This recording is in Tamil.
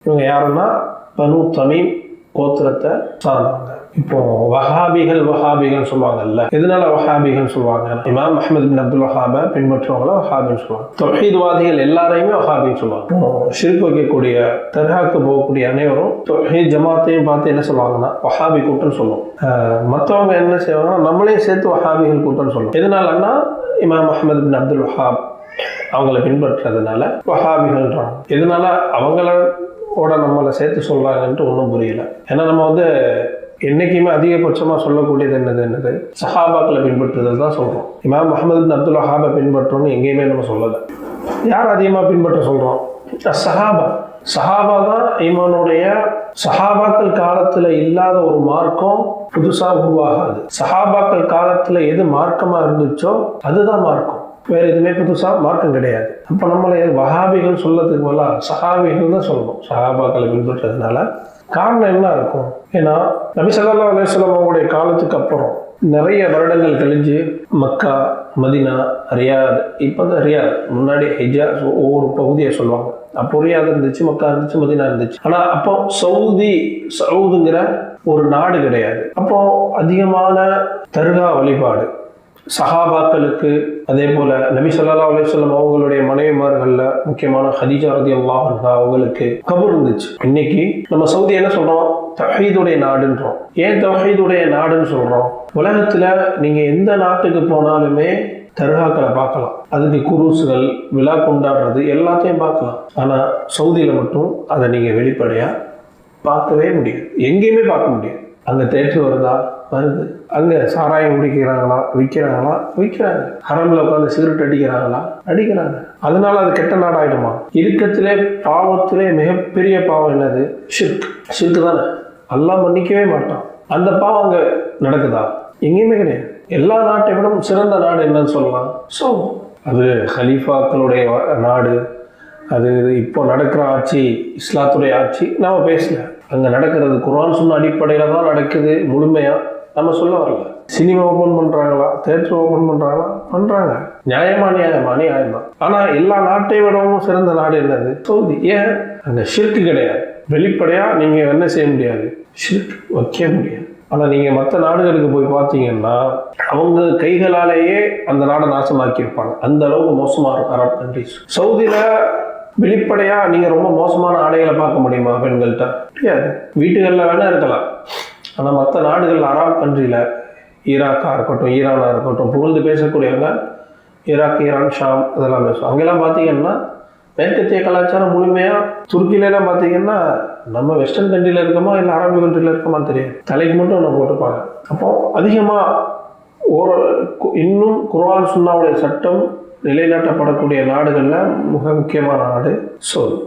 இவங்க யாருன்னா பனு தமீம் கோத்திரத்தை சார்ந்தவங்க. இப்போ வஹாபிகள் சொல்லுவாங்கல்ல. எதனால வஹாபிகள் சொல்லுவாங்க? இமாம் அஹ்மத் பின் அப்துல் வஹாபை பின்பற்றுவவங்கள வஹாபின்னு சொல்லுவாங்க. தௌஹீத்வாதிகள் எல்லாரையுமே வஹாபின்னு சொல்லுவாங்க. ஷிர்க் வைக்கக்கூடிய தர்காக்கு போகக்கூடிய அனைவரும் தௌஹீத் ஜமாத்தையும் பார்த்து என்ன சொல்லுவாங்கன்னா வஹாபி கூட்டம்னு சொல்லுவோம். மற்றவங்க என்ன செய்வாங்கன்னா நம்மளையும் சேர்த்து வஹாபிகள் கூட்டம்னு சொல்லுவோம். எதனாலன்னா இமாம் அஹ்மத் பின் அப்துல் வஹாப் அவங்கள பின்பற்றுறதுனால வஹாபிகள்ன்றாங்க. எதனால அவங்களோட நம்மளை சேர்த்து சொல்றாங்கன்ட்டு ஒன்றும் புரியல. ஏன்னா நம்ம என்னைக்குமே அதிகபட்சமாக சொல்லக்கூடியது என்னது சஹாபாக்களை பின்பற்றுதல் தான் சொல்கிறோம். இமாம் அஹ்மத் பின் அப்துல் வஹாபை பின்பற்றோன்னு எங்கேயுமே நம்ம சொல்லலை. யார் அதிகமாக பின்பற்ற சொல்கிறோம்? சஹாபா தான் ஈமானுடைய. சஹாபாக்கள் காலத்தில் இல்லாத ஒரு மார்க்கம் புதுசாக உருவாகாது. சஹாபாக்கள் காலத்தில் எது மார்க்கமாக இருந்துச்சோ அதுதான் மார்க்கம். வேறு எதுவுமே புதுசாக மார்க்கம் கிடையாது. அப்போ நம்மளை வஹாபிகள் சொல்லதுக்கு போல சஹாபிகள் தான் சொல்லணும். சஹாபாக்களை பின்பற்றதுனால காரணம் என்ன இருக்கும்? ஏன்னா நபி ஸல்லல்லாஹு அலைஹி வஸல்லம் அவங்களுடைய காலத்துக்கு அப்புறம் நிறைய வருடங்கள் கழிஞ்சு மக்கா, மதினா, ரியாத், இப்போ தான் ரியாத், முன்னாடி ஹிஜாஸ் ஒவ்வொரு பகுதியை சொல்லுவாங்க. அப்போ ரியாத் இருந்துச்சு, மக்கா இருந்துச்சு, மதினா இருந்துச்சு. ஆனால் அப்போ சவுதுங்கிற ஒரு நாடு கிடையாது. அப்போ அதிகமான தர்கா வழிபாடு சஹாபாக்களுக்கு, அதே போல நபி ஸல்லல்லாஹு அலைஹி வஸல்லம் அவங்களுடைய மனைவிமார்கள்ல முக்கியமான ஹதீஜா ரலியல்லாஹு அன்ஹா அவங்களுக்கு கபர் இருந்துச்சு. இன்னைக்கு நம்ம சவுதி என்ன சொல்றோம்? தௌஹீதுடைய நாடுன்றோம். ஏன் தௌஹீதுடைய நாடுன்னு சொல்றோம்? உலகத்துல நீங்க எந்த நாட்டுக்கு போனாலுமே தர்காக்களை பார்க்கலாம். அதுக்கு குரூஸ்கள், விழா கொண்டாடுறது எல்லாத்தையும் பார்க்கலாம். ஆனா சவுதியில மட்டும் அதை நீங்க வெளிப்படையா பார்க்கவே முடியாது. எங்கேயுமே பார்க்க முடியாது. அங்க தேற்று வருதா? வருது. அங்க சாராயம் விற்கிறாங்களா? ஹரம்ல உட்காந்து சிகரெட் அடிக்கிறாங்க. அதனால அது கெட்ட நாடாயிடுமா? இருக்கத்திலே பாவத்திலே மிகப்பெரிய பாவம் என்னது? ஷிர்க் தானே. அல்லாஹ் மன்னிக்கவே மாட்டான். அந்த பாவம் அங்க நடக்குதா? எங்கேயுமே கிடையாது. எல்லா நாட்டை விட சிறந்த நாடு என்னன்னு சொல்லலாம். ஸோ அது ஹலீஃபாக்களுடைய நாடு. அது இப்போ நடக்கிற ஆட்சி இஸ்லாத்துடைய ஆட்சி. நாம பேசல. அங்கே நடக்கிறது குர்ஆன் சொன்ன அடிப்படையில் தான் நடக்குது. முழுமையாக நம்ம சொல்ல வரல. சினிமா ஓப்பன் பண்ணுறாங்களா? தேட்டர் ஓப்பன் பண்ணுறாங்க. நியாயம் தான். ஆனால் எல்லா நாட்டை விடவும் சிறந்த நாடு என்னது? சவுதி. ஏன்? அங்கே ஷிர்க் கிடையாது. வெளிப்படையாக நீங்கள் என்ன செய்ய முடியாது? ஷிர்க் வைக்க முடியாது. ஆனால் நீங்கள் மற்ற நாடுகளுக்கு போய் பார்த்தீங்கன்னா அவங்க கைகளாலேயே அந்த நாடை நாசமாக்கியிருப்பாங்க. அந்த அளவுக்கு மோசமாக இருக்கும் அரபு கண்ட்ரிஸ். சவுதியில் வெளிப்படையாக நீங்கள் ரொம்ப மோசமான ஆடைகளை பார்க்க முடியுமா பெண்கள்கிட்ட? முடியாது. வீட்டுகளில் வேணால் இருக்கலாம். ஆனால் மற்ற நாடுகள் அரபு கண்ட்ரியில் ஈராக்காக இருக்கட்டும், ஈரானாக இருக்கட்டும், புகழ்ந்து பேசக்கூடியவங்க ஈராக், ஈரான், ஷாம் இதெல்லாம் பேசுவோம். அங்கெல்லாம் பார்த்தீங்கன்னா மேற்கத்திய கலாச்சாரம் முழுமையாக. துருக்கியிலலாம் பார்த்தீங்கன்னா நம்ம வெஸ்டர்ன் கண்ட்ரியில் இருக்கோமா இல்லை அரபு கண்ட்ரியில் இருக்கோமான்னு தெரியாது. தலைக்கு மட்டும் ஒன்று போட்டுப்பாங்க. அப்போ அதிகமாக இன்னும் குர்ஆன் சுன்னாவுடைய சட்டம் நிலைநாட்டப்படக்கூடிய நாடுகளில் மிக முக்கியமான நாடு சவுதி.